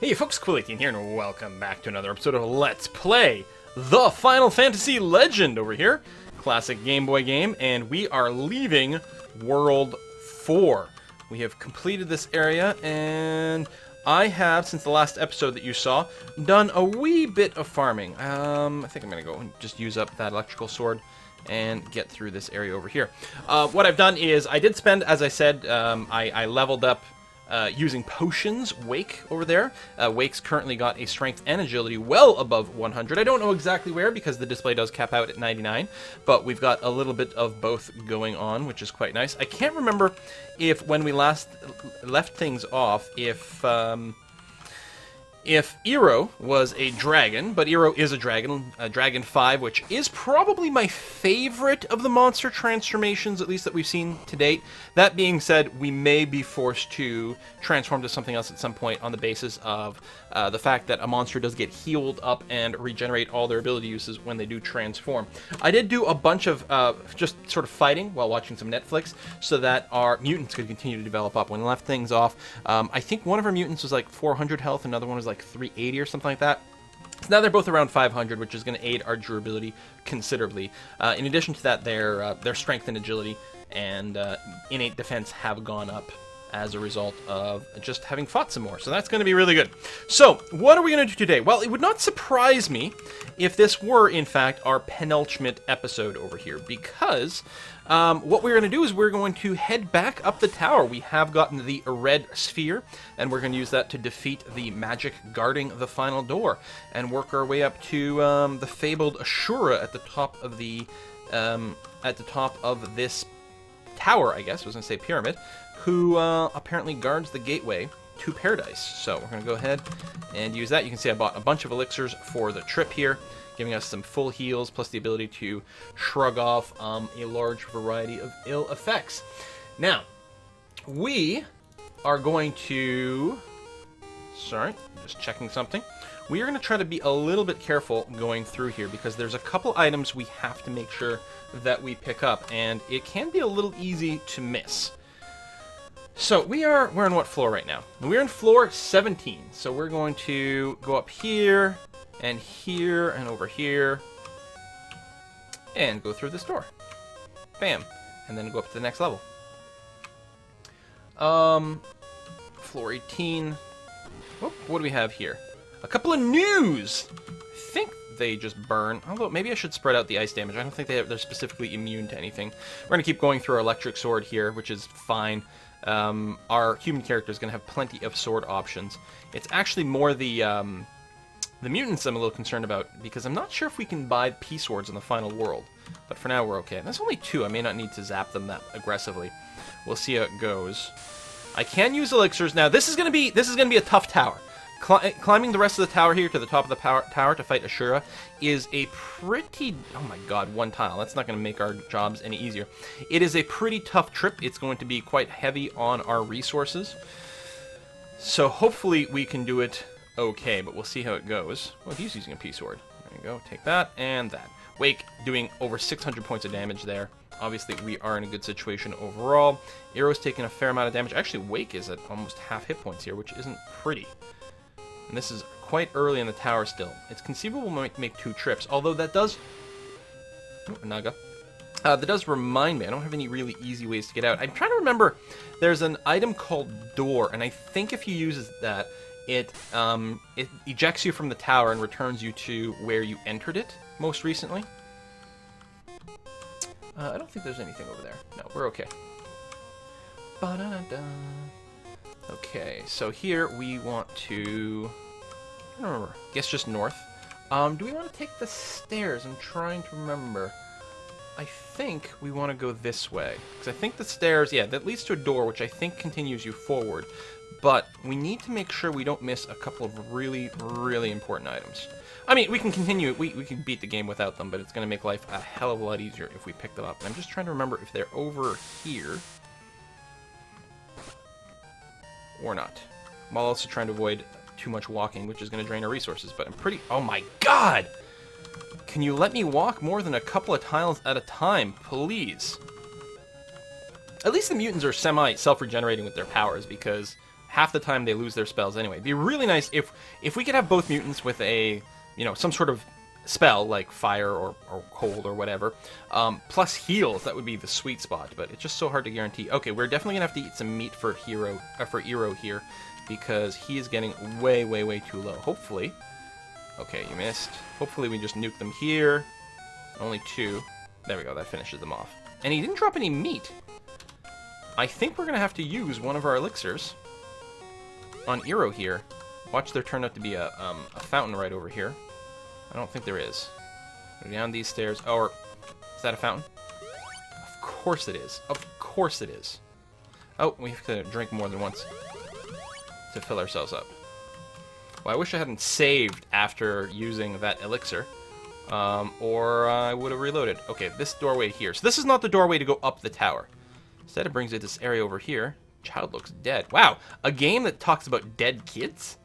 Hey folks, Cool18 here, and welcome back to another episode of Let's Play the Final Fantasy Legend over here. Classic Game Boy game, and we are leaving World 4. We have completed this area, and I have, since the last episode that you saw, done a wee bit of farming. I think I'm going to go and just use up that electrical sword and get through this area over here. What I've done is, I did spend, as I said, I leveled up using potions, Wake over there. Wake's currently got a strength and agility well above 100. I don't know exactly where because the display does cap out at 99, but we've got a little bit of both going on, which is quite nice. I can't remember if when we last left things off, if Iro was a dragon, but Iro is a Dragon 5, which is probably my favorite of the monster transformations, at least that we've seen to date. That being said, we may be forced to transform to something else at some point on the basis of the fact that a monster does get healed up and regenerate all their ability uses when they do transform. I did do a bunch of just sort of fighting while watching some Netflix so that our mutants could continue to develop up. When we left things off, I think one of our mutants was like 400 health, another one was like 380 or something like that. So now they're both around 500, which is going to aid our durability considerably. In addition to that, their strength and agility and innate defense have gone up as a result of just having fought some more. So that's going to be really good. So what are we going to do today? Well, it would not surprise me if this were, in fact, our penultimate episode over here, because what we're going to do is we're going to head back up the tower. We have gotten the red sphere, and we're going to use that to defeat the magic guarding the final door, and work our way up to the fabled Ashura at the top of this tower, I guess. I was going to say pyramid, who apparently guards the gateway to paradise. So we're going to go ahead and use that. You can see I bought a bunch of elixirs for the trip here, giving us some full heals, plus the ability to shrug off a large variety of ill effects. Now, we are going to... Sorry, just checking something. We are going to try to be a little bit careful going through here, because there's a couple items we have to make sure that we pick up, and it can be a little easy to miss. So we're on what floor right now? We're in floor 17. So we're going to go up here and over here and go through this door. Bam. And then go up to the next level. Floor 18. Oh, what do we have here? A couple of news. I think they just burn. Although maybe I should spread out the ice damage. I don't think they're specifically immune to anything. We're going to keep going through our electric sword here, which is fine. Our human character is going to have plenty of sword options. It's actually more the mutants I'm a little concerned about, because I'm not sure if we can buy P-swords in the final world. But for now, we're okay. There's only 2. I may not need to zap them that aggressively. We'll see how it goes. I can use elixirs. Now, this is going to be a tough tower. Climbing the rest of the tower here to the top of the tower to fight Ashura is a pretty... Oh my god, one tile. That's not going to make our jobs any easier. It is a pretty tough trip. It's going to be quite heavy on our resources. So hopefully we can do it okay, but we'll see how it goes. Oh, he's using a P-sword. There you go. Take that and that. Wake doing over 600 points of damage there. Obviously, we are in a good situation overall. Iro's taking a fair amount of damage. Actually, Wake is at almost half hit points here, which isn't pretty. And this is quite early in the tower still. It's conceivable we might make 2 trips, although that does... Oh, Naga. That does remind me, I don't have any really easy ways to get out. I'm trying to remember, there's an item called Door, and I think if you use that, it ejects you from the tower and returns you to where you entered it most recently. I don't think there's anything over there. No, we're okay. Ba-da-da-da. Okay, so here we want to... I don't remember. I guess just north. Do we want to take the stairs? I'm trying to remember. I think we want to go this way. Because I think the stairs, yeah, that leads to a door, which I think continues you forward. But we need to make sure we don't miss a couple of really, really important items. I mean, we can continue, we can beat the game without them, but it's going to make life a hell of a lot easier if we pick them up. And I'm just trying to remember if they're over here or not. While also trying to avoid too much walking, which is going to drain our resources. But I'm pretty... Oh my god! Can you let me walk more than a couple of tiles at a time, please? At least the mutants are semi-self-regenerating with their powers, because half the time they lose their spells anyway. It'd be really nice if we could have both mutants with a, you know, some sort of spell like fire or cold or whatever, plus heals. That would be the sweet spot, but it's just so hard to guarantee. Okay, we're definitely gonna have to eat some meat for Eero here, because he is getting way, way, way too low. Hopefully, okay, you missed. Hopefully we just nuke them here. Only 2. There we go. That finishes them off. And he didn't drop any meat. I think we're gonna have to use one of our elixirs on Eero here. Watch, there turn out to be a fountain right over here. I don't think there is. Go down these stairs. Oh, or is that a fountain? Of course it is. Of course it is. Oh, we have to drink more than once to fill ourselves up. Well, I wish I hadn't saved after using that elixir, or I would have reloaded. Okay, this doorway here. So this is not the doorway to go up the tower. Instead, it brings it to this area over here. Child looks dead. Wow, a game that talks about dead kids?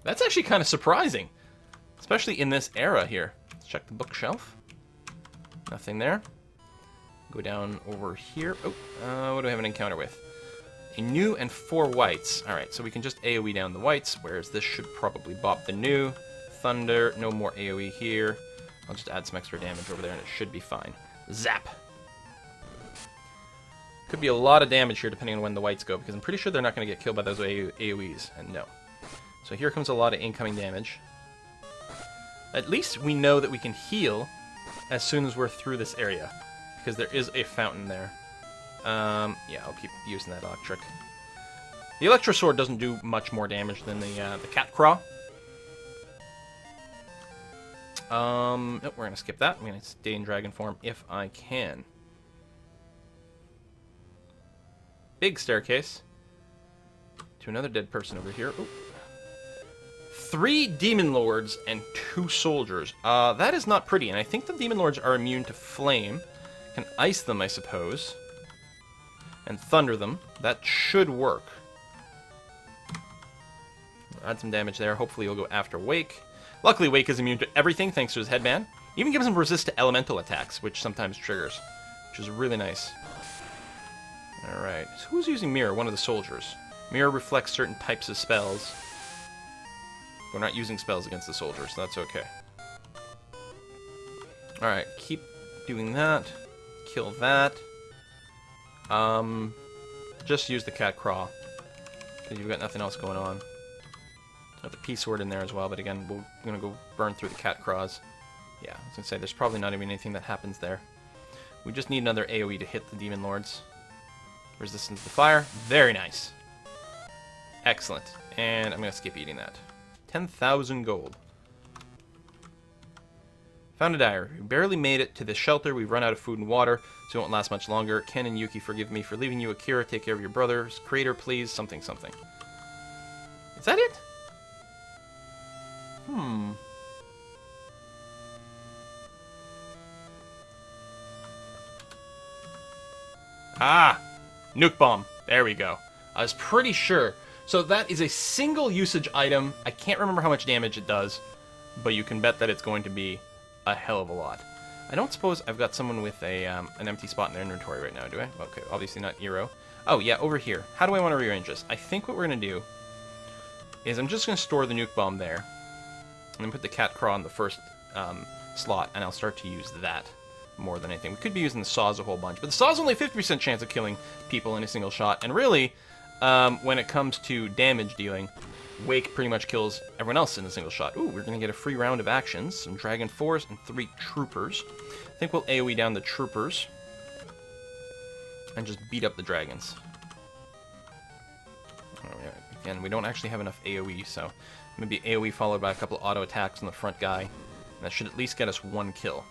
That's actually kind of surprising, especially in this era here. Let's check the bookshelf. Nothing there. Go down over here. Oh, what do we have an encounter with? A new and 4 whites. Alright, so we can just AoE down the whites, whereas this should probably bop the new. Thunder, no more AoE here. I'll just add some extra damage over there and it should be fine. Zap! Could be a lot of damage here depending on when the whites go, because I'm pretty sure they're not going to get killed by those AoEs, and no. So here comes a lot of incoming damage. At least we know that we can heal as soon as we're through this area, because there is a fountain there. Yeah, I'll keep using that electric. The Electro Sword doesn't do much more damage than the Cat Craw. Nope, we're gonna skip that. I'm gonna stay in dragon form if I can. Big staircase to another dead person over here. Ooh. 3 demon lords and 2 soldiers. That is not pretty, and I think the demon lords are immune to flame. Can ice them, I suppose, and thunder them. That should work. Add some damage there. Hopefully he'll go after Wake. Luckily, Wake is immune to everything thanks to his headband. Even gives him resist to elemental attacks, which sometimes triggers, which is really nice. Alright, so who's using Mirror? One of the soldiers. Mirror reflects certain types of spells. We're not using spells against the soldiers, so that's okay. Alright, keep doing that. Kill that. Just use the Cat Craw, because you've got nothing else going on. Got the P-Sword in there as well, but again, we're going to go burn through the Cat Craws. Yeah, I was going to say, there's probably not even anything that happens there. We just need another AoE to hit the Demon Lords. Resistance to fire. Very nice. Excellent. And I'm going to skip eating that. 10,000 gold. Found a diary. We barely made it to the shelter. We've run out of food and water, so it won't last much longer. Ken and Yuki, forgive me for leaving you. Akira, take care of your brothers. Crater, please. Something, something. Is that it? Ah! Nuke Bomb. There we go. I was pretty sure. So that is a single usage item. I can't remember how much damage it does, but you can bet that it's going to be a hell of a lot. I don't suppose I've got someone with a an empty spot in their inventory right now, do I? Okay, obviously not Eero. Oh, yeah, over here. How do I want to rearrange this? I think what we're going to do is I'm just going to store the Nuke Bomb there, and then put the Cat Craw in the first slot, and I'll start to use that more than anything. We could be using the Saws a whole bunch, but the Saw's only 50% chance of killing people in a single shot, and really, when it comes to damage dealing, Wake pretty much kills everyone else in a single shot. Ooh, we're going to get a free round of actions, some Dragon Force, and 3 Troopers. I think we'll AoE down the Troopers, and just beat up the Dragons. Again, we don't actually have enough AoE, so maybe AoE followed by a couple auto attacks on the front guy, and that should at least get us 1 kill.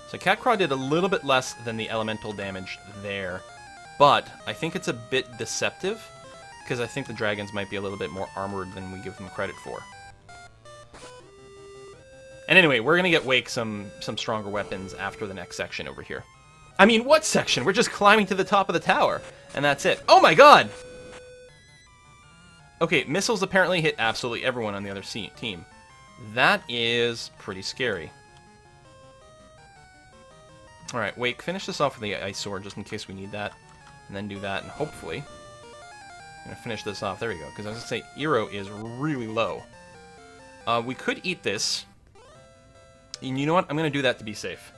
So Cat Craw did a little bit less than the elemental damage there, but I think it's a bit deceptive, because I think the dragons might be a little bit more armored than we give them credit for. And anyway, we're going to get Wake some stronger weapons after the next section over here. I mean, what section? We're just climbing to the top of the tower, and that's it. Oh my god! Okay, missiles apparently hit absolutely everyone on the other team. That is pretty scary. Alright, Wake, finish this off with the Ice Sword, just in case we need that. And then do that, and hopefully... I'm going to finish this off. There we go. Because I was going to say, Eero is really low. We could eat this. And you know what? I'm going to do that to be safe.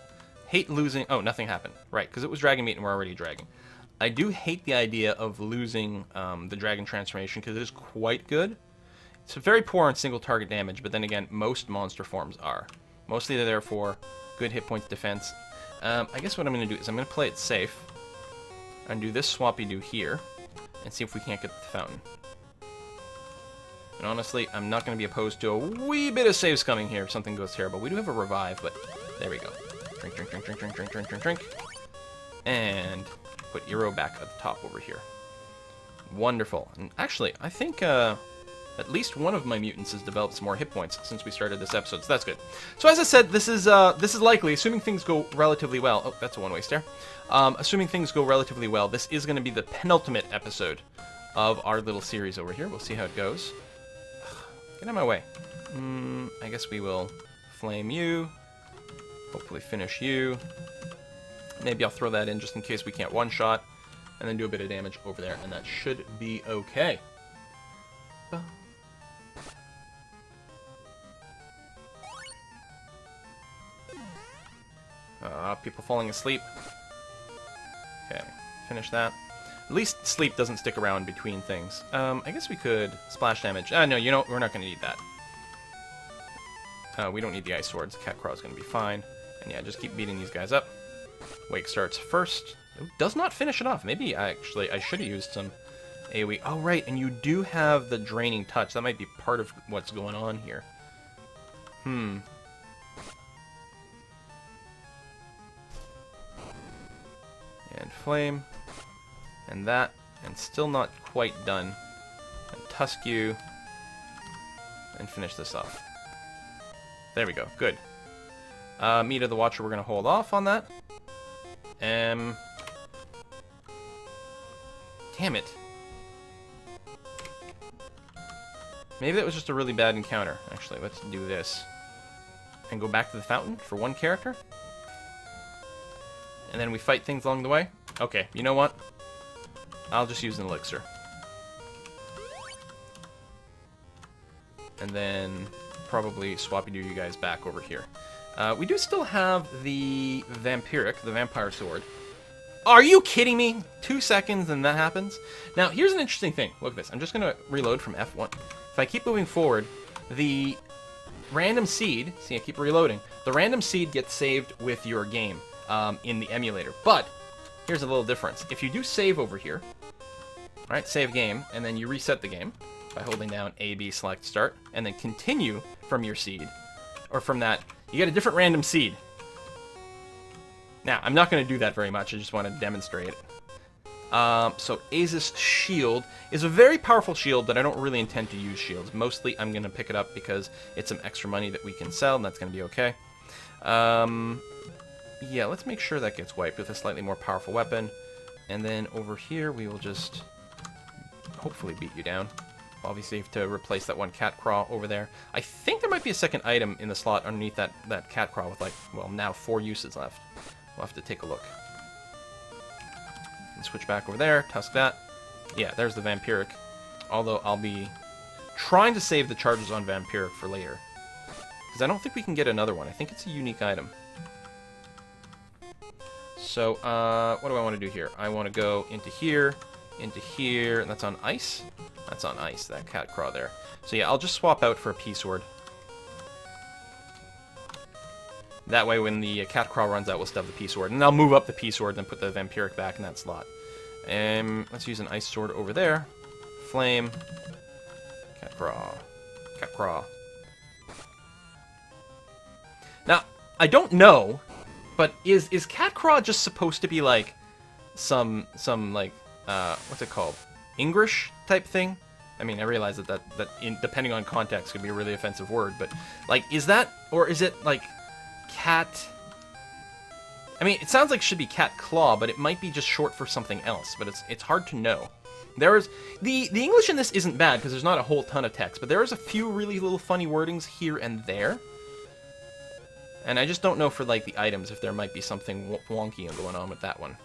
Hate losing... Oh, nothing happened. Right, because it was dragon meat and we're already dragging. I do hate the idea of losing the dragon transformation because it is quite good. It's very poor on single target damage, but then again, most monster forms are. Mostly they're there for good hit points defense. I guess what I'm going to do is I'm going to play it safe. And do this swappy-doo here. And see if we can't get the fountain. And honestly, I'm not going to be opposed to a wee bit of save scumming here if something goes terrible. We do have a revive, but there we go. Drink, drink, drink, drink, drink, drink, drink, drink, drink. And put Eero back at the top over here. Wonderful. And actually, I think at least one of my mutants has developed some more hit points since we started this episode, so that's good. So as I said, this is likely, assuming things go relatively well. Oh, that's a one-way stare. Assuming things go relatively well, this is going to be the penultimate episode of our little series over here. We'll see how it goes. Get out of my way. I guess we will flame you. Hopefully finish you. Maybe I'll throw that in just in case we can't one-shot. And then do a bit of damage over there, and that should be okay. People falling asleep. Okay, finish that. At least sleep doesn't stick around between things. I guess we could splash damage. No, you know, we're not going to need that. We don't need the ice swords. Cat Craw's going to be fine. And yeah, just keep beating these guys up. Wake starts first. It does not finish it off. Maybe I should have used some AoE. Oh, right, and you do have the draining touch. That might be part of what's going on here. And flame. And that. And still not quite done. And tusk you. And finish this off. There we go. Good. Meat of the Watcher, we're going to hold off on that. Damn it. Maybe that was just a really bad encounter. Actually, let's do this. And go back to the fountain for one character. And then we fight things along the way. Okay, you know what? I'll just use an elixir. And then probably swappy-doo you guys back over here. We do still have the vampire sword. Are you kidding me? 2 seconds and that happens? Now, here's an interesting thing. Look at this. I'm just going to reload from F1. If I keep moving forward, the random seed... See, I keep reloading. The random seed gets saved with your game in the emulator. But here's a little difference. If you do save over here, right, save game, and then you reset the game by holding down A, B, select, start, and then continue from your seed, or from that, you get a different random seed. Now, I'm not going to do that very much. I just want to demonstrate it. So, Azus Shield is a very powerful shield, but I don't really intend to use shields. Mostly, I'm going to pick it up because it's some extra money that we can sell, and that's going to be okay. Yeah, let's make sure that gets wiped with a slightly more powerful weapon. And then over here, we will just hopefully beat you down. Obviously, have to replace that one cat craw over there. I think there might be a second item in the slot underneath that cat craw with, like, well, now 4 uses left. We'll have to take a look. And switch back over there, tusk that. Yeah, there's the vampiric. Although I'll be trying to save the charges on vampiric for later. Because I don't think we can get another one. I think it's a unique item. So, what do I want to do here? I want to go into here, and that's on ice? That's on ice, that cat craw there. So yeah, I'll just swap out for a P-sword. That way when the cat craw runs out, we'll still have the P-sword. And I'll move up the P-sword and put the vampiric back in that slot. Let's use an ice sword over there. Flame. Cat craw. Cat craw. Now, I don't know, but is cat craw just supposed to be like some like, what's it called? English type thing? I mean, I realize that depending on context could be a really offensive word, but like, is that, or is it like cat? I mean, it sounds like it should be cat claw, but it might be just short for something else, but it's hard to know. There is the English in this isn't bad because there's not a whole ton of text, but there is a few really little funny wordings here and there. And I just don't know for like the items if there might be something wonky going on with that one.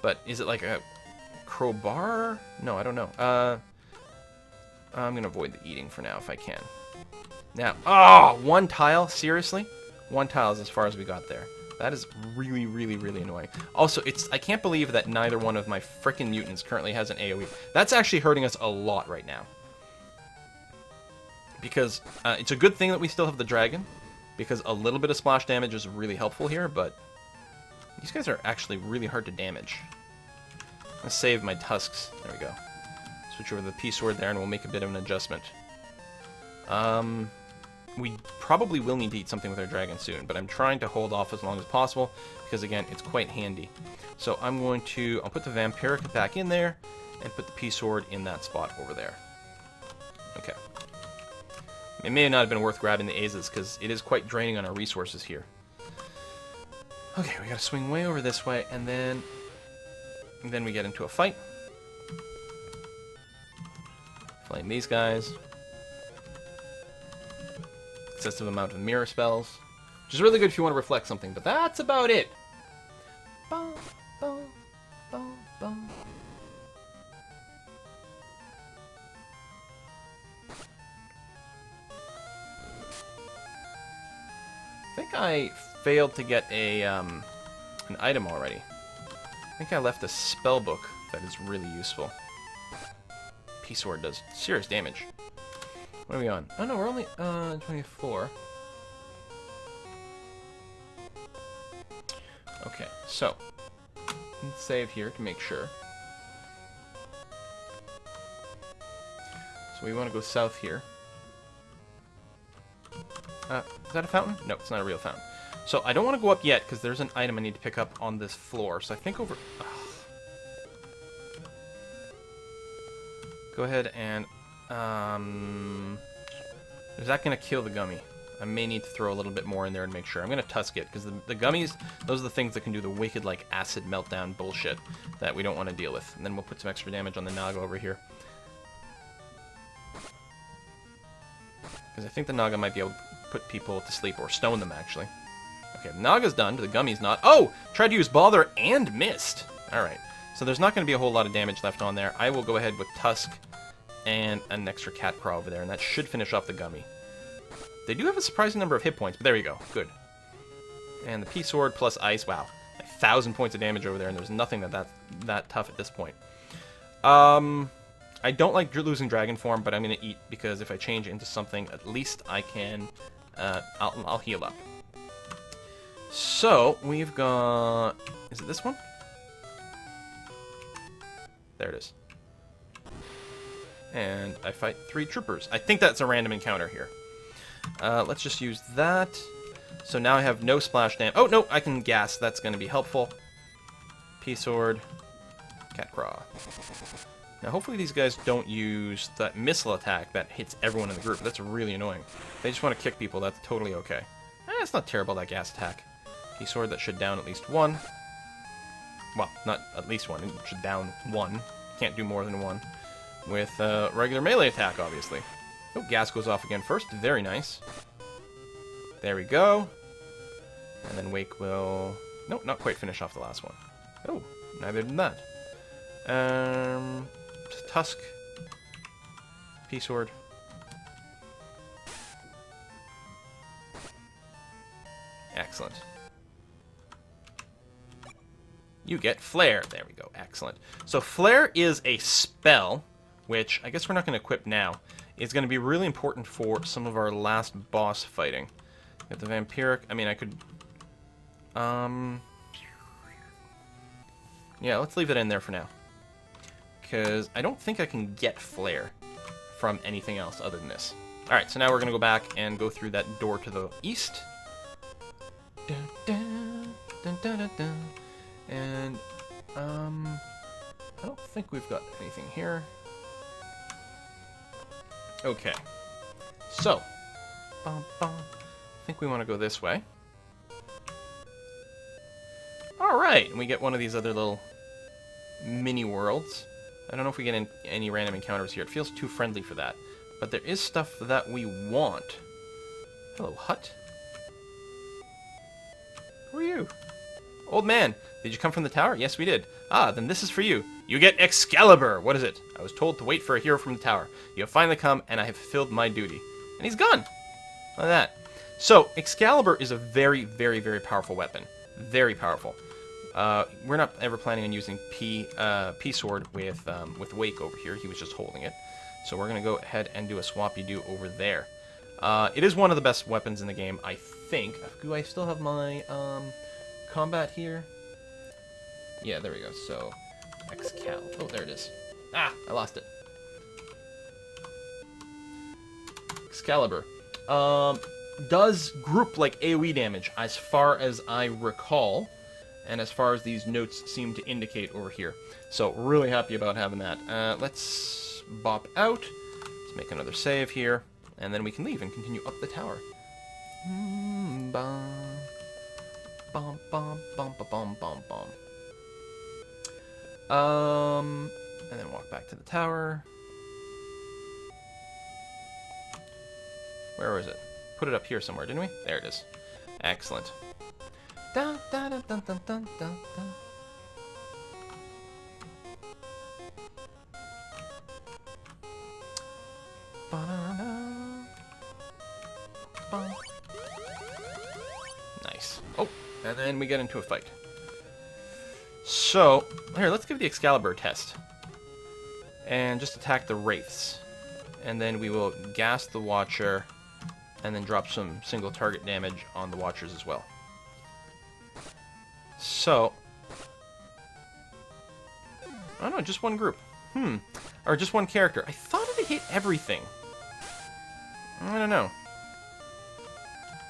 But is it like a crowbar? No, I don't know. I'm going to avoid the eating for now if I can. Now, oh, one tile? Seriously? One tile is as far as we got there. That is really, really, really annoying. Also, I can't believe that neither one of my frickin' mutants currently has an AoE. That's actually hurting us a lot right now. Because it's a good thing that we still have the dragon, because a little bit of splash damage is really helpful here, but these guys are actually really hard to damage. I'm going to save my tusks. There we go. Switch over to the P-Sword there, and we'll make a bit of an adjustment. We probably will need to eat something with our dragon soon, but I'm trying to hold off as long as possible, because again, it's quite handy. So I'll put the Vampiric back in there, and put the P-Sword in that spot over there. Okay. It may not have been worth grabbing the Azes, because it is quite draining on our resources here. Okay, we gotta swing way over this way, and then we get into a fight. Flame these guys. Excessive amount of mirror spells, which is really good if you want to reflect something, but that's about it. Bum, bum, bum, bum. I think I failed to get an item already. I think I left a spell book that is really useful. P-Sword does serious damage. What are we on? Oh no, we're only 24. Okay, so let's save here to make sure. So we want to go south here. Is that a fountain? No, it's not a real fountain. So I don't want to go up yet because there's an item I need to pick up on this floor. So I think over... Go ahead and... Is that going to kill the gummy? I may need to throw a little bit more in there and make sure. I'm going to tusk it, because the gummies, those are the things that can do the wicked, like, acid meltdown bullshit that we don't want to deal with. And then we'll put some extra damage on the Naga over here. Because I think the Naga might be able to put people to sleep, or stone them, actually. Okay, the Naga's done, the gummy's not. Oh! Tried to use Bother and missed! Alright, so there's not going to be a whole lot of damage left on there. I will go ahead with Tusk and an extra cat craw over there, and that should finish off the gummy. They do have a surprising number of hit points, but there you go. Good. And the P-Sword plus ice, wow. 1,000 points of damage over there, and there's nothing that tough at this point. I don't like losing dragon form, but I'm going to eat, because if I change into something, at least I can... I'll heal up. So, we've got... Is it this one? There it is. And I fight 3 troopers. I think that's a random encounter here. Let's just use that. So now I have no splash damage. Oh, no, I can gas. That's going to be helpful. P-Sword. Cat Craw. Now, hopefully these guys don't use that missile attack that hits everyone in the group. That's really annoying. If they just want to kick people, that's totally okay. It's not terrible, that gas attack. P-Sword, that should down at least 1. Well, not at least 1. It should down 1. Can't do more than 1. With regular melee attack, obviously. Oh, gas goes off again first. Very nice. There we go. And then Wake will... Nope, not quite finish off the last one. Oh, neither did that. Tusk. P-Sword. Excellent. You get Flare. There we go. Excellent. So Flare is a spell, which I guess we're not going to equip now. It's going to be really important for some of our last boss fighting. Got the Vampiric. I mean, I could... Yeah, let's leave it in there for now. Because I don't think I can get Flare from anything else other than this. Alright, so now we're going to go back and go through that door to the east. Dun, dun, dun, dun, dun, dun. And, I don't think we've got anything here. Okay. So, I think we want to go this way. Alright, and we get one of these other little mini worlds. I don't know if we get any random encounters here. It feels too friendly for that. But there is stuff that we want. Hello, hut. Who are you? Old man, did you come from the tower? Yes, we did. Ah, then this is for you. You get Excalibur! What is it? I was told to wait for a hero from the tower. You have finally come, and I have fulfilled my duty. And he's gone! Look at that. So, Excalibur is a very, very, very powerful weapon. Very powerful. We're not ever planning on using P-Sword with Wake over here. He was just holding it. So we're going to go ahead and do a swappy-do over there. It is one of the best weapons in the game, I think. Do I still have my combat here? Yeah, there we go. So, Excal. Oh, there it is. Ah, I lost it. Excalibur. Does group like AoE damage, as far as I recall, and as far as these notes seem to indicate over here. So, really happy about having that. Let's bop out. Let's make another save here, and then we can leave and continue up the tower. Bum, bum, bum, bum, bum, bum, bum. And then walk back to the tower. Where was it? Put it up here somewhere, didn't we? There it is. Excellent. Dun, dun, dun, dun, dun, dun, dun, dun. Nice. Oh, and then we get into a fight. So, here, let's give the Excalibur a test. And just attack the Wraiths. And then we will gas the Watcher, and then drop some single target damage on the Watchers as well. So, oh no, just one group. Or just one character. I thought it hit everything. I don't know.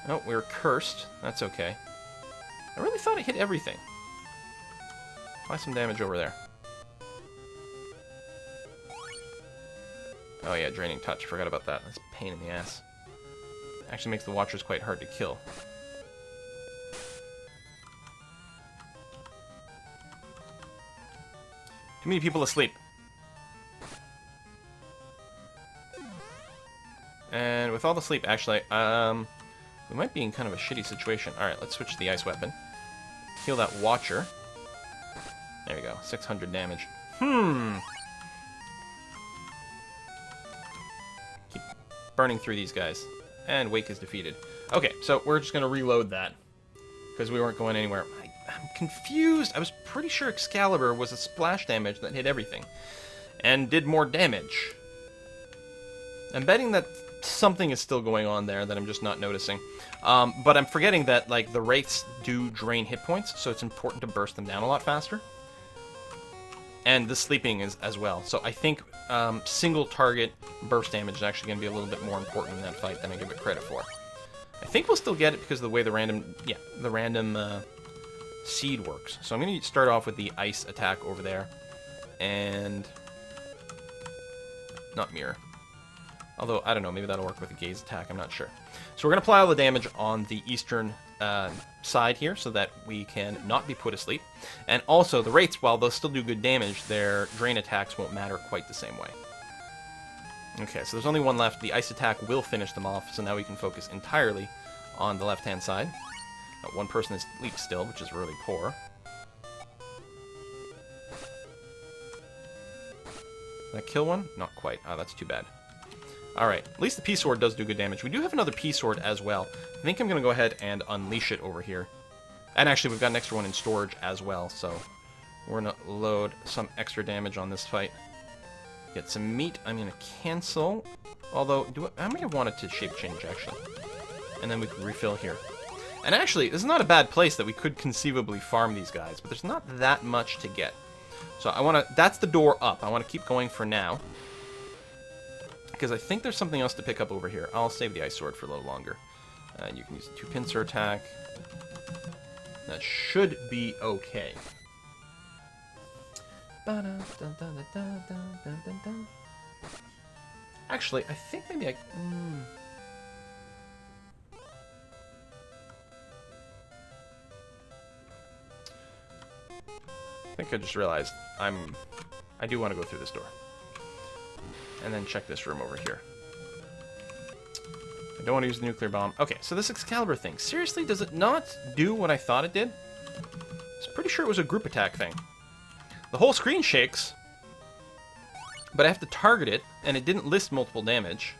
Oh, we were cursed. That's okay. I really thought it hit everything. Apply some damage over there. Oh yeah, Draining Touch. Forgot about that. That's a pain in the ass. Actually makes the Watchers quite hard to kill. Too many people asleep. And with all the sleep, actually, we might be in kind of a shitty situation. Alright, let's switch to the ice weapon. Heal that Watcher. There we go, 600 damage. Keep burning through these guys. And Wake is defeated. Okay, so we're just going to reload that. Because we weren't going anywhere. I'm confused. I was pretty sure Excalibur was a splash damage that hit everything. And did more damage. I'm betting that something is still going on there that I'm just not noticing. But I'm forgetting that, like, the Wraiths do drain hit points, so it's important to burst them down a lot faster. And the sleeping is as well. So I think single target burst damage is actually going to be a little bit more important in that fight than I give it credit for. I think we'll still get it because of the way the random seed works. So I'm going to start off with the ice attack over there. And not mirror. Although, I don't know, maybe that'll work with a gaze attack, I'm not sure. So we're going to apply all the damage on the eastern side here so that we can not be put asleep. And also, the Wraiths, while they'll still do good damage, their drain attacks won't matter quite the same way. Okay, so there's only one left. The ice attack will finish them off, so now we can focus entirely on the left-hand side. One person is asleep still, which is really poor. Did I kill one? Not quite. Oh, that's too bad. Alright, at least the P-Sword does do good damage. We do have another P-Sword as well. I think I'm going to go ahead and unleash it over here. And actually, we've got an extra one in storage as well, so we're going to load some extra damage on this fight. Get some meat. I'm going to cancel. Although, I may have wanted to shape change, actually. And then we can refill here. And actually, this is not a bad place that we could conceivably farm these guys, but there's not that much to get. So I want to... That's the door up. I want to keep going for now. Because I think there's something else to pick up over here. I'll save the Ice Sword for a little longer. You can use a 2-pincer attack. That should be okay. Actually, I think maybe I... I think I just realized I do want to go through this door. And then check this room over here. I don't want to use the nuclear bomb. Okay, so this Excalibur thing. Seriously, does it not do what I thought it did? I'm pretty sure it was a group attack thing. The whole screen shakes, but I have to target it, and it didn't list multiple damage.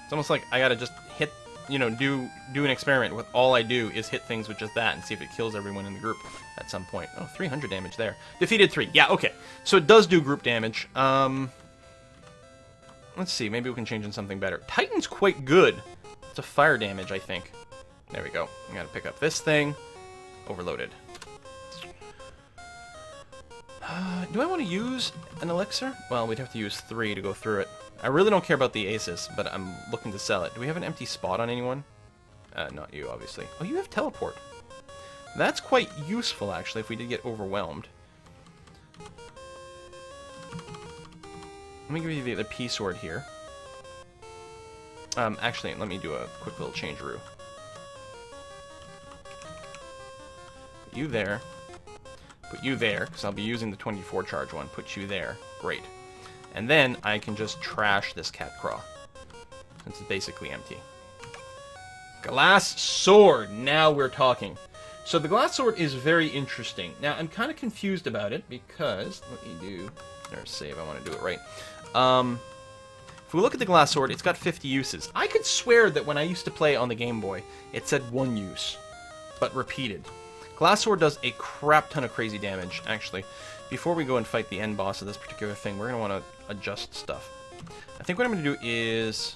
It's almost like I gotta just hit, you know, do an experiment with all I do is hit things with just that and see if it kills everyone in the group at some point. Oh, 300 damage there. Defeated 3. Yeah, okay. So it does do group damage. Let's see. Maybe we can change in something better. Titan's quite good. It's a fire damage, I think. There we go. I gotta pick up this thing. Overloaded. Do I want to use an elixir? Well, we'd have to use 3 to go through it. I really don't care about the Aces, but I'm looking to sell it. Do we have an empty spot on anyone? Not you, obviously. Oh, you have teleport. That's quite useful, actually, if we did get overwhelmed. Let me give you the P-sword here. Actually, let me do a quick little changeroo. Put you there. Put you there, because I'll be using the 24 charge one. Put you there. Great. And then I can just trash this cat craw, since it's basically empty. Glass sword. Now we're talking. So the glass sword is very interesting. Now I'm kind of confused about it because let me do. There's save. I want to do it right. If we look at the glass sword, it's got 50 uses. I could swear that when I used to play on the Game Boy, it said 1 use, but repeated. Glass sword does a crap ton of crazy damage. Actually, before we go and fight the end boss of this particular thing, we're gonna want to adjust stuff. I think what I'm gonna do is,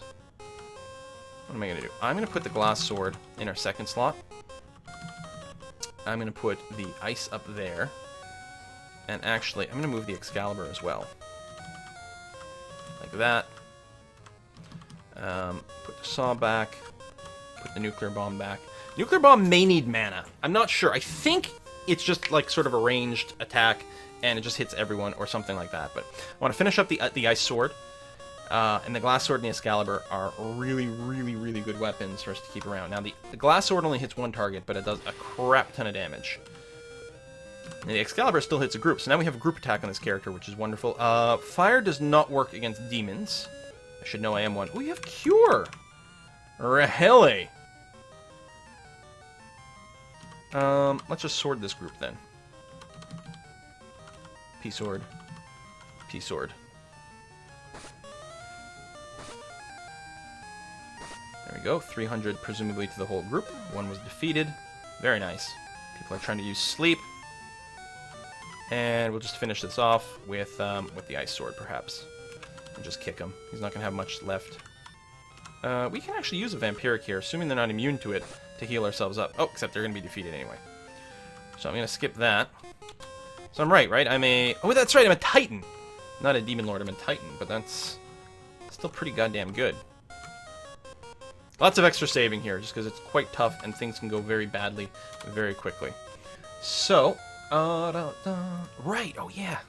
what am I gonna do? I'm gonna put the glass sword in our second slot. I'm gonna put the ice up there, and actually, I'm gonna move the Excalibur as well, like that. Put the saw back. Put the nuclear bomb back. Nuclear bomb may need mana. I'm not sure. I think it's just like sort of a ranged attack, and it just hits everyone or something like that. But I want to finish up the ice sword, and the glass sword and the Excalibur are really, really, really good weapons for us to keep around. Now the glass sword only hits 1 target, but it does a crap ton of damage. And the Excalibur still hits a group, so now we have a group attack on this character, which is wonderful. Fire does not work against demons. I should know I am one. Oh, you have Cure! Rahele! Let's just sword this group then. P-sword. P-sword. There we go. 300 presumably to the whole group. 1 was defeated. Very nice. People are trying to use sleep. And we'll just finish this off with the ice sword, perhaps. And just kick him. He's not going to have much left. We can actually use a vampiric here, assuming they're not immune to it, to heal ourselves up. Oh, except they're going to be defeated anyway. So I'm going to skip that. So I'm right? I'm a... Oh, that's right, I'm a Titan! Not a Demon Lord, I'm a Titan, but that's still pretty goddamn good. Lots of extra saving here, just because it's quite tough and things can go very badly very quickly. So, right, oh yeah.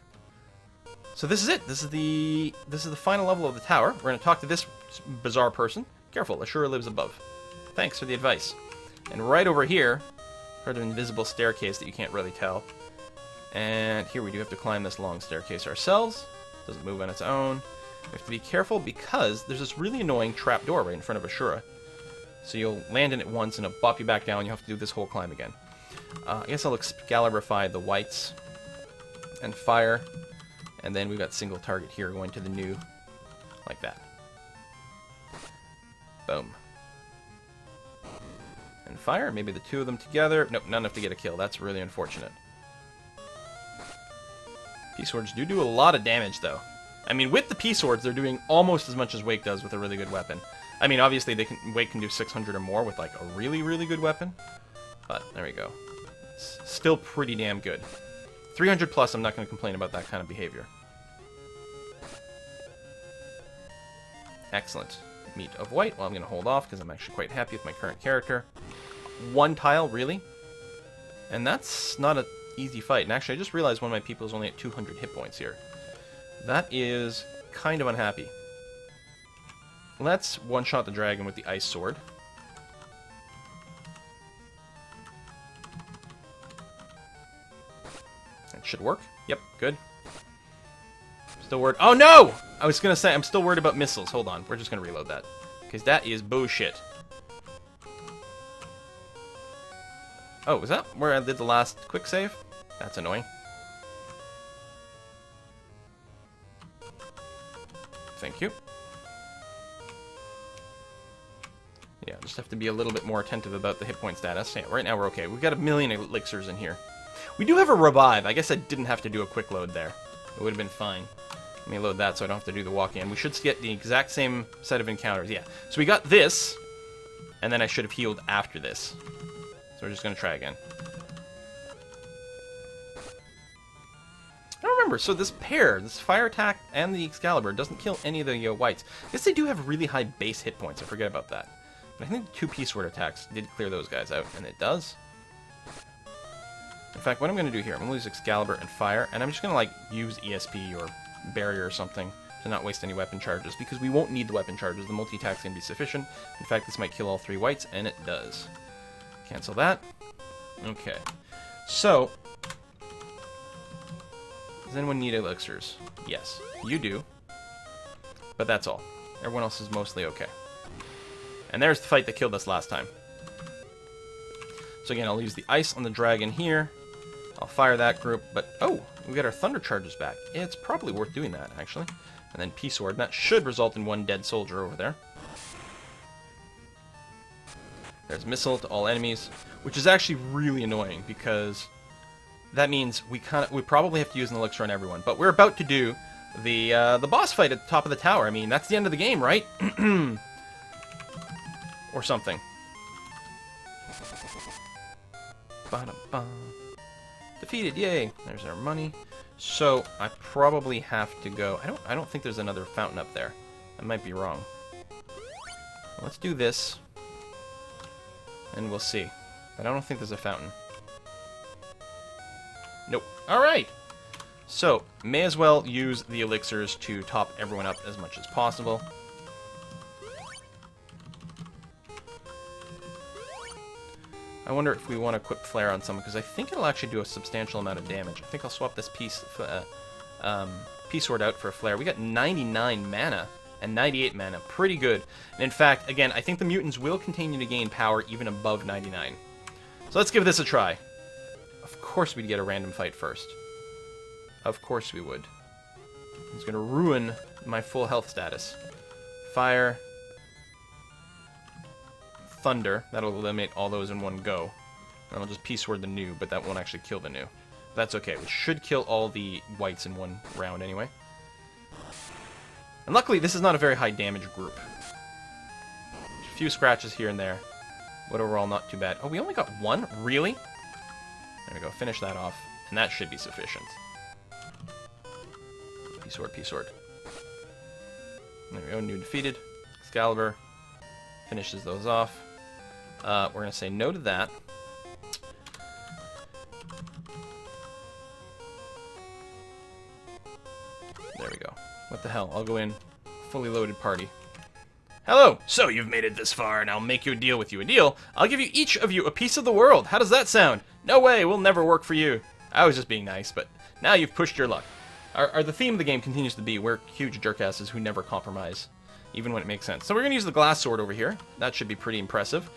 So this is it. This is the final level of the tower. We're going to talk to this bizarre person. Careful, Ashura lives above. Thanks for the advice. And right over here, heard an invisible staircase that you can't really tell. And here we do have to climb this long staircase ourselves. Doesn't move on its own. We have to be careful because there's this really annoying trap door right in front of Ashura. So you'll land in it once and it'll bop you back down. You'll have to do this whole climb again. I guess I'll Excaliburify the whites and fire. And then we've got single target here going to the new, like that. Boom. And fire, maybe the 2 of them together. Nope, not enough to get a kill. That's really unfortunate. P-swords do a lot of damage, though. I mean, with the P-swords, they're doing almost as much as Wake does with a really good weapon. I mean, obviously, Wake can do 600 or more with, like, a really, really good weapon. But, there we go. It's still pretty damn good. 300 plus, I'm not going to complain about that kind of behavior. Excellent. Meat of white. Well, I'm going to hold off because I'm actually quite happy with my current character. 1 tile, really? And that's not an easy fight. And actually, I just realized one of my people is only at 200 hit points here. That is kind of unhappy. Let's one-shot the dragon with the ice sword. That should work. Yep, good. Still work. Oh, no! I was gonna say, I'm still worried about missiles. Hold on, we're just gonna reload that. Because that is bullshit. Oh, was that where I did the last quick save? That's annoying. Thank you. Yeah, just have to be a little bit more attentive about the hit point status. Yeah, right now we're okay. We've got 1,000,000 elixirs in here. We do have a revive. I guess I didn't have to do a quick load there. It would have been fine. Let me load that so I don't have to do the walk-in. We should get the exact same set of encounters. Yeah. So we got this, and then I should have healed after this. So we're just going to try again. I don't remember. So this pair, this fire attack and the Excalibur, doesn't kill any of the whites. I guess they do have really high base hit points. I forget about that. But I think the 2 P-Sword attacks did clear those guys out, and it does. In fact, what I'm going to do here, I'm going to use Excalibur and Fire, and I'm just going to, like, use ESP or Barrier or something to not waste any weapon charges, because we won't need the weapon charges. The multi-attack's going to be sufficient. In fact, this might kill all 3 whites, and it does. Cancel that. Okay. So, does anyone need elixirs? Yes, you do. But that's all. Everyone else is mostly okay. And there's the fight that killed us last time. So again, I'll use the ice on the dragon here. I'll fire that group, but oh, we got our thunder charges back. It's probably worth doing that, actually. And then P-Sword, that should result in 1 dead soldier over there. There's missile to all enemies, which is actually really annoying because that means we probably have to use an elixir on everyone. But we're about to do the boss fight at the top of the tower. I mean, that's the end of the game, right? Or something. Ba-da-ba. Defeated, yay! There's our money. So I probably have to go. I don't think there's another fountain up there. I might be wrong. Well, let's do this, and we'll see. But I don't think there's a fountain. Nope. All right. So may as well use the elixirs to top everyone up as much as possible. I wonder if we want to equip Flare on someone, because I think it'll actually do a substantial amount of damage. I think I'll swap this P-Sword out for a Flare. We got 99 mana and 98 mana. Pretty good. And in fact, again, I think the mutants will continue to gain power even above 99. So let's give this a try. Of course we'd get a random fight first. Of course we would. It's going to ruin my full health status. Fire. Thunder. That'll eliminate all those in one go. And I'll just P-Sword the new, but that won't actually kill the new. That's okay. We should kill all the whites in one round anyway. And luckily, this is not a very high damage group. A few scratches here and there. But overall, not too bad. Oh, we only got 1? Really? There we go. Finish that off. And that should be sufficient. P-Sword, P-Sword. There we go. New defeated. Excalibur. Finishes those off. We're going to say no to that. There we go. What the hell? I'll go in. Fully loaded party. Hello! So you've made it this far, and I'll make you a deal with you. A deal? I'll give you each of you a piece of the world. How does that sound? No way, we'll never work for you. I was just being nice, but now you've pushed your luck. The theme of the game continues to be we're huge jerkasses who never compromise, even when it makes sense. So we're going to use the glass sword over here. That should be pretty impressive.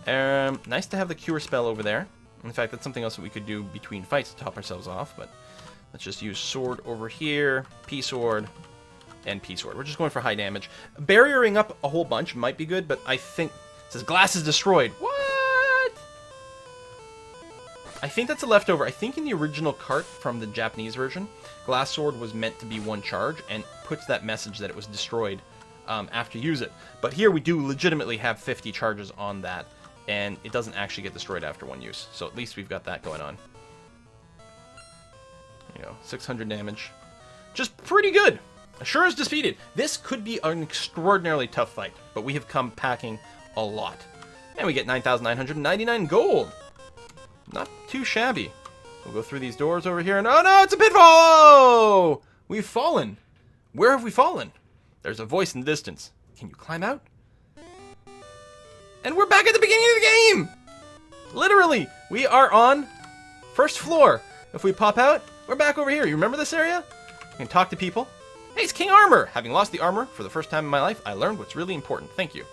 Nice to have the cure spell over there. In fact, that's something else that we could do between fights to top ourselves off, but let's just use sword over here, P-Sword, and P-Sword. We're just going for high damage. Barriering up a whole bunch might be good, but I think... It says glass is destroyed. What? I think that's a leftover. I think in the original cart from the Japanese version, glass sword was meant to be 1 charge and puts that message that it was destroyed after you use it. But here we do legitimately have 50 charges on that, and it doesn't actually get destroyed after 1 use. So at least we've got that going on. You know, 600 damage. Just pretty good. Ashura is defeated. This could be an extraordinarily tough fight, but we have come packing a lot. And we get 9,999 gold. Not too shabby. We'll go through these doors over here, and oh no, it's a pitfall! Oh! We've fallen. Where have we fallen? There's a voice in the distance. Can you climb out? And we're back at the beginning of the game! Literally, we are on first floor. If we pop out, we're back over here. You remember this area? We can talk to people. Hey, it's King Armor! Having lost the armor for the first time in my life, I learned what's really important. Thank you.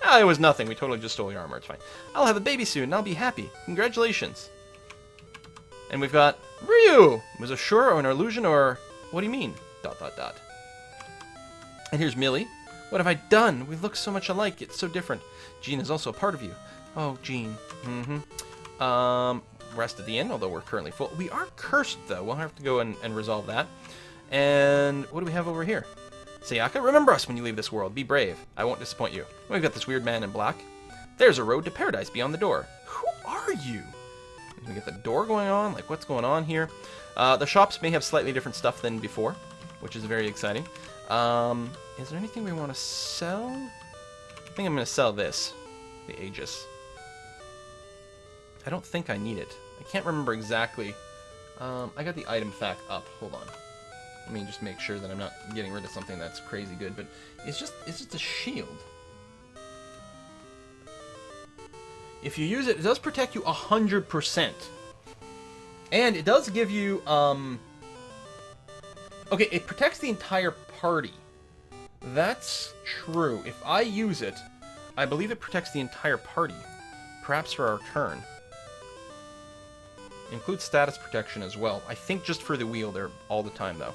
Ah, it was nothing. We totally just stole your armor. It's fine. I'll have a baby soon, and I'll be happy. Congratulations. And we've got Ryu! Was it sure or an illusion or... What do you mean? ... And here's Millie. What have I done? We look so much alike. It's so different. Jean is also a part of you. Oh, Jean. Rest at the inn, although we're currently full. We are cursed, though. We'll have to go and resolve that. And what do we have over here? Sayaka, remember us when you leave this world. Be brave. I won't disappoint you. We've got this weird man in black. There's a road to paradise beyond the door. Who are you? We get the door going on. Like, what's going on here? The shops may have slightly different stuff than before, which is very exciting. Is there anything we want to sell? I think I'm going to sell this. The Aegis. I don't think I need it. I can't remember exactly. I got the item fact up. Hold on. Let me just make sure that I'm not getting rid of something that's crazy good. But it's just a shield. If you use it, it does protect you 100%. And it does give you, okay, it protects the entire party. That's true. If I use it, I believe it protects the entire party. Perhaps for our turn. Includes status protection as well. I think just for the wielder all the time, though.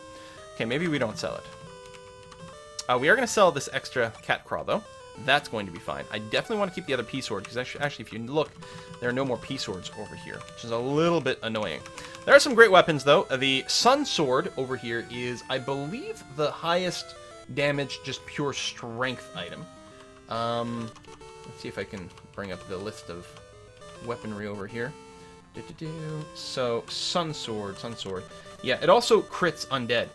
Okay, maybe we don't sell it. We are going to sell this extra cat craw, though. That's going to be fine. I definitely want to keep the other P-sword, because actually, if you look, there are no more P-swords over here, which is a little bit annoying. There are some great weapons, though. The Sun Sword over here is, I believe, the highest damage, just pure strength item. Let's see if I can bring up the list of weaponry over here. So, Sun Sword. Yeah, it also crits undead.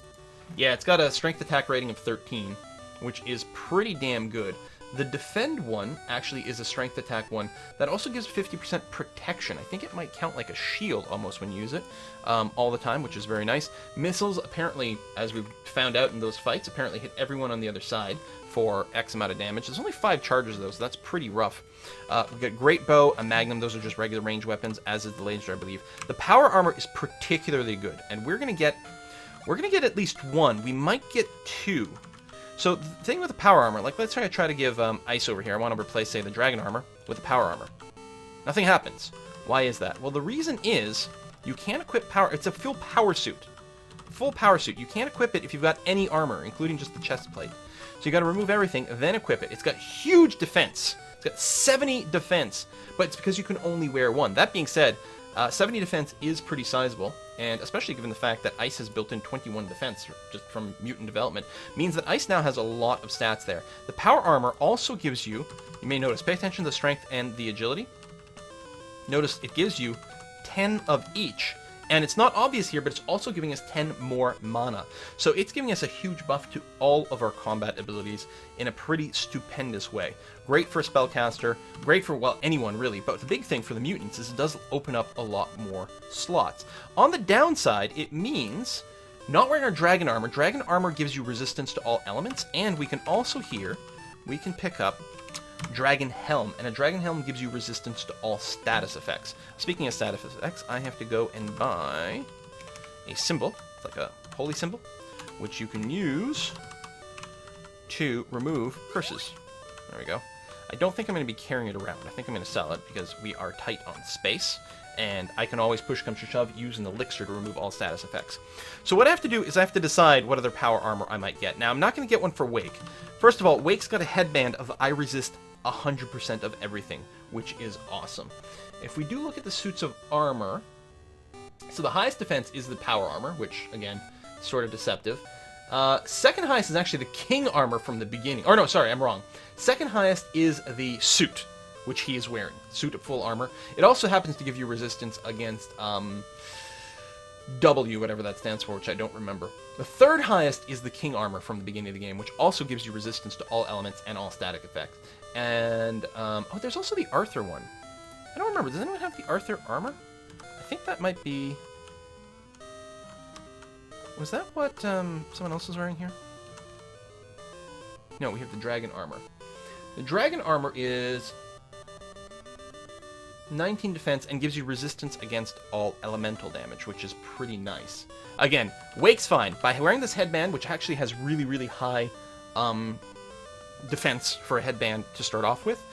Yeah, it's got a strength attack rating of 13, which is pretty damn good. The Defend one actually is a strength attack one that also gives 50% protection. I think it might count like a shield almost when you use it all the time, which is very nice. Missiles, apparently, as we've found out in those fights, apparently hit everyone on the other side for X amount of damage. There's only 5 charges, though, so that's pretty rough. We've got Great Bow, a Magnum. Those are just regular range weapons, as is the Laser, I believe. The Power Armor is particularly good, and we're gonna get at least 1. We might get 2. So the thing with the Power Armor, like let's try to give Ice over here. I want to replace, say, the Dragon Armor with the Power Armor. Nothing happens. Why is that? Well, the reason is you can't equip power. It's a full power suit. Full power suit. You can't equip it if you've got any armor, including just the chest plate. So you got to remove everything, then equip it. It's got huge defense. It's got 70 defense, but it's because you can only wear 1. That being said, 70 defense is pretty sizable, and especially given the fact that Ice has built in 21 defense just from mutant development, means that Ice now has a lot of stats there. The Power Armor also gives you may notice, pay attention to the strength and the agility. Notice it gives you 10 of each, and it's not obvious here, but it's also giving us 10 more mana. So it's giving us a huge buff to all of our combat abilities in a pretty stupendous way. Great for a spellcaster, great for, well, anyone really, but the big thing for the mutants is it does open up a lot more slots. On the downside, it means not wearing our Dragon Armor. Dragon Armor gives you resistance to all elements, and we can also here, we can pick up Dragon Helm, and a Dragon Helm gives you resistance to all status effects. Speaking of status effects, I have to go and buy a symbol, it's like a holy symbol, which you can use to remove curses. There we go. I don't think I'm going to be carrying it around. I think I'm going to sell it because we are tight on space, and I can always push comes to shove use an elixir to remove all status effects. So what I have to do is I have to decide what other power armor I might get. Now, I'm not going to get one for Wake. First of all, Wake's got a headband of I resist 100% of everything, which is awesome. If we do look at the suits of armor, so the highest defense is the Power Armor, which, again, is sort of deceptive. Second highest is actually the King Armor from the beginning. Or no, sorry, I'm wrong. Second highest is the suit, which he is wearing. Suit of full armor. It also happens to give you resistance against W, whatever that stands for, which I don't remember. The third highest is the King Armor from the beginning of the game, which also gives you resistance to all elements and all static effects. And, oh, there's also the Arthur one. I don't remember. Does anyone have the Arthur Armor? I think that might be... Was that what someone else was wearing here? No, we have the Dragon Armor. The Dragon Armor is... 19 defense, and gives you resistance against all elemental damage, which is pretty nice. Again, Wake's fine. By wearing this headband, which actually has really, really high defense for a headband to start off with,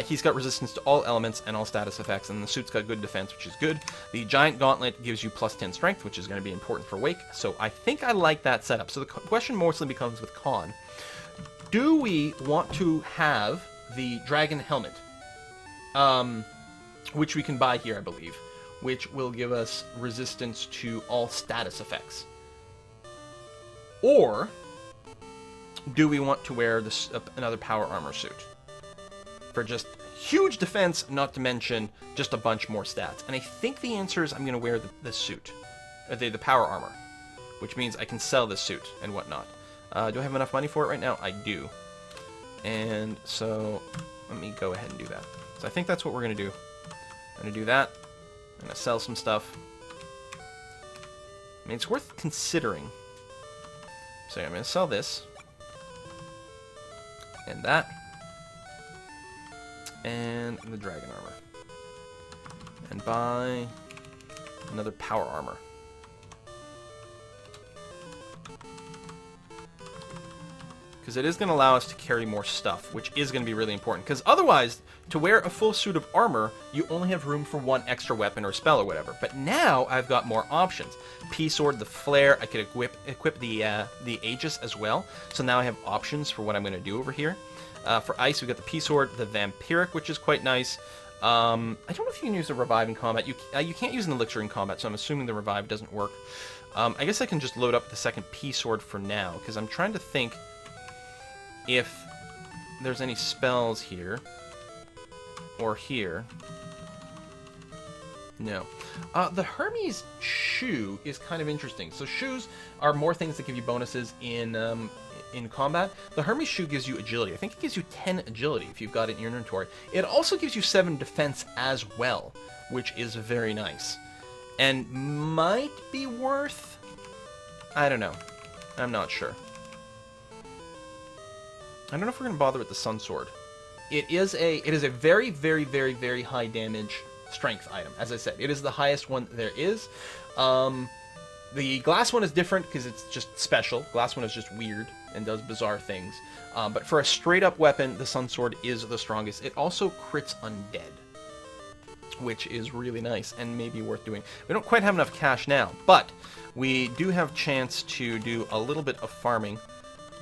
he's got resistance to all elements and all status effects, and the suit's got good defense, which is good. The giant gauntlet gives you plus 10 strength, which is going to be important for Wake, so I think I like that setup. So the question mostly becomes with Con. Do we want to have the dragon helmet? Which we can buy here, I believe, which will give us resistance to all status effects. Or do we want to wear this another power armor suit for just huge defense, not to mention just a bunch more stats? And I think the answer is I'm going to wear the suit, the power armor, which means I can sell this suit and whatnot. Do I have enough money for it right now? I do. And so let me go ahead and do that. So I think that's what we're going to do. I'm going to do that. I'm going to sell some stuff. I mean, it's worth considering. So I'm going to sell this. And that. And the dragon armor. And buy another power armor. Because it is going to allow us to carry more stuff, which is going to be really important. Because otherwise, to wear a full suit of armor, you only have room for one extra weapon or spell or whatever. But now I've got more options. P-Sword, the Flare, I could equip the Aegis as well. So now I have options for what I'm going to do over here. For Ice, we've got the P-Sword, the Vampiric, which is quite nice. I don't know if you can use the Revive in combat. You can't use an Elixir in combat, so I'm assuming the Revive doesn't work. I guess I can just load up the second P-Sword for now, because I'm trying to think if there's any spells here or here. No. The Hermes shoe is kind of interesting. So shoes are more things that give you bonuses in combat. The Hermes shoe gives you agility. I think it gives you 10 agility if you've got it in your inventory. It also gives you 7 defense as well, which is very nice. And might be worth... I don't know. I'm not sure. I don't know if we're going to bother with the Sun Sword. It is a very, very, very, very high damage strength item. As I said, it is the highest one there is. The glass one is different because it's just special. Glass one is just weird and does bizarre things. But for a straight-up weapon, the Sun Sword is the strongest. It also crits undead, which is really nice and maybe worth doing. We don't quite have enough cash now, but we do have chance to do a little bit of farming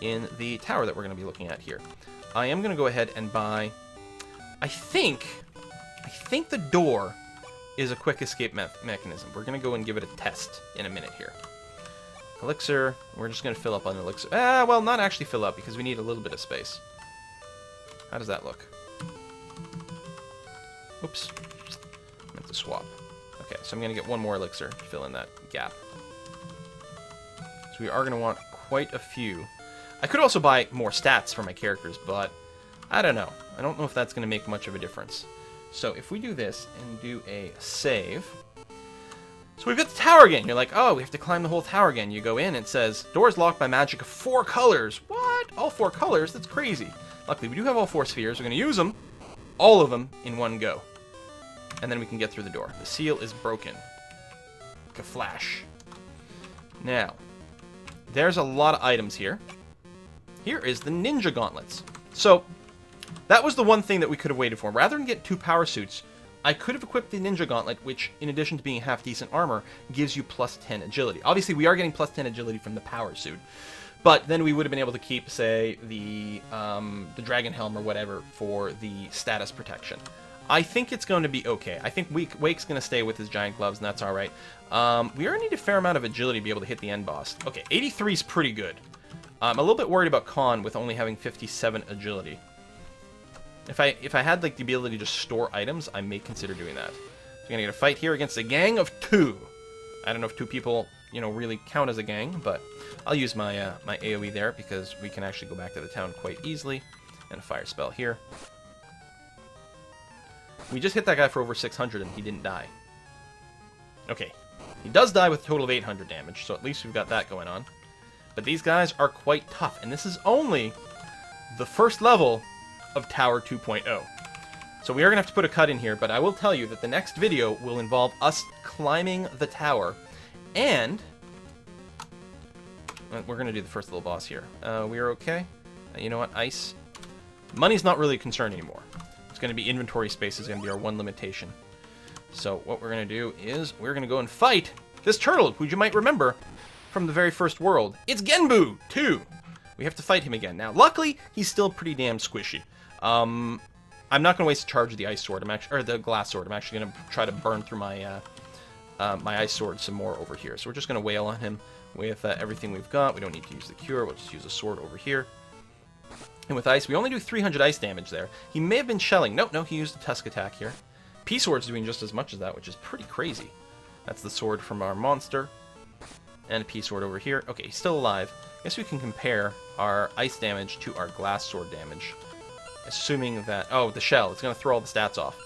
in the tower that we're going to be looking at here. I am going to go ahead and buy... I think the door is a quick escape mechanism. We're going to go and give it a test in a minute here. Elixir. We're just going to fill up on elixir. Well, not actually fill up because we need a little bit of space. How does that look? Oops. I meant to swap. Okay, so I'm going to get one more elixir to fill in that gap. So we are going to want quite a few. I could also buy more stats for my characters, but I don't know. I don't know if that's going to make much of a difference. So if we do this and do a save... So we've got the tower again. You're like, oh, we have to climb the whole tower again. You go in, it says, doors locked by magic of 4 colors. What? All 4 colors? That's crazy. Luckily, we do have all 4 spheres. We're going to use them, all of them, in one go. And then we can get through the door. The seal is broken. Ka-flash. Now, there's a lot of items here. Here is the ninja gauntlets. So, that was the one thing that we could have waited for. Rather than get 2 power suits, I could have equipped the ninja gauntlet, which, in addition to being half-decent armor, gives you plus 10 agility. Obviously, we are getting plus 10 agility from the power suit. But then we would have been able to keep, say, the dragon helm or whatever for the status protection. I think it's going to be okay. I think Wake's going to stay with his giant gloves, and that's alright. We already need a fair amount of agility to be able to hit the end boss. Okay, 83 is pretty good. I'm a little bit worried about Con with only having 57 agility. If I had like the ability to just store items, I may consider doing that. So we're gonna get a fight here against a gang of 2. I don't know if 2 people, you know, really count as a gang, but I'll use my my AoE there because we can actually go back to the town quite easily. And a fire spell here. We just hit that guy for over 600 and he didn't die. Okay, he does die with a total of 800 damage, so at least we've got that going on. But these guys are quite tough, and this is only the first level of Tower 2.0. So we are going to have to put a cut in here, but I will tell you that the next video will involve us climbing the tower, and we're going to do the first little boss here. We are okay. You know what? Ice. Money's not really a concern anymore. It's going to be inventory space is going to be our one limitation. So what we're going to do is we're going to go and fight this turtle, who you might remember from the very first world. It's Genbu 2. We have to fight him again. Now, luckily, he's still pretty damn squishy. I'm not going to waste a charge of the ice sword. Or the glass sword. I'm actually going to try to burn through my my ice sword some more over here. So we're just going to wail on him with everything we've got. We don't need to use the cure. We'll just use a sword over here. And with ice, we only do 300 ice damage there. He may have been shelling. Nope, no, he used a tusk attack here. P-sword's doing just as much as that, which is pretty crazy. That's the sword from our monster. And a P-sword over here. Okay, he's still alive. I guess we can compare our ice damage to our glass sword damage. Assuming that... Oh, the shell. It's going to throw all the stats off.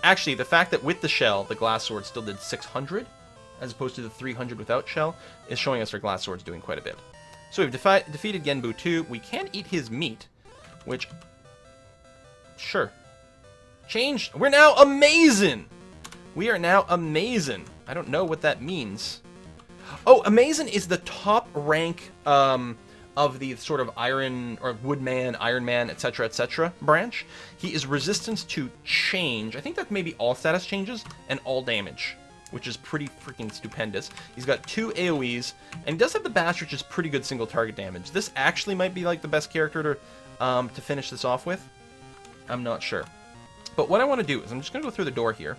Actually, the fact that with the shell, the glass sword still did 600, as opposed to the 300 without shell, is showing us our glass sword's doing quite a bit. So we've defeated Genbu 2. We can eat his meat, which... Sure. Changed. We're now amazing! We are now amazing. I don't know what that means. Oh, amazing is the top rank of the sort of Iron or Woodman, Iron Man, etc. branch. He is resistant to change. I think that maybe all status changes and all damage, which is pretty freaking stupendous. He's got 2 AoEs, and he does have the bash, which is pretty good single target damage. This actually might be like the best character to finish this off with. I'm not sure. But what I want to do is I'm just going to go through the door here.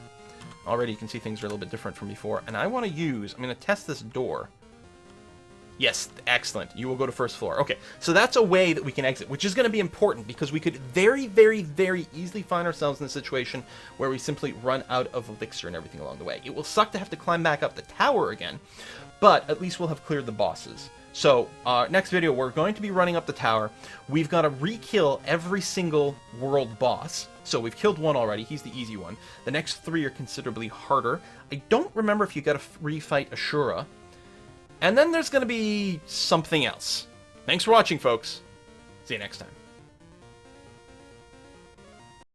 Already you can see things are a little bit different from before. And I want to I'm going to test this door. Yes, excellent. You will go to first floor. Okay, so that's a way that we can exit, which is going to be important because we could very, very, very easily find ourselves in a situation where we simply run out of elixir and everything along the way. It will suck to have to climb back up the tower again, but at least we'll have cleared the bosses. So, next video, we're going to be running up the tower. We've got to re-kill every single world boss. So we've killed 1 already. He's the easy one. The next 3 are considerably harder. I don't remember if you got to refight Ashura. And then there's going to be something else. Thanks for watching, folks. See you next time.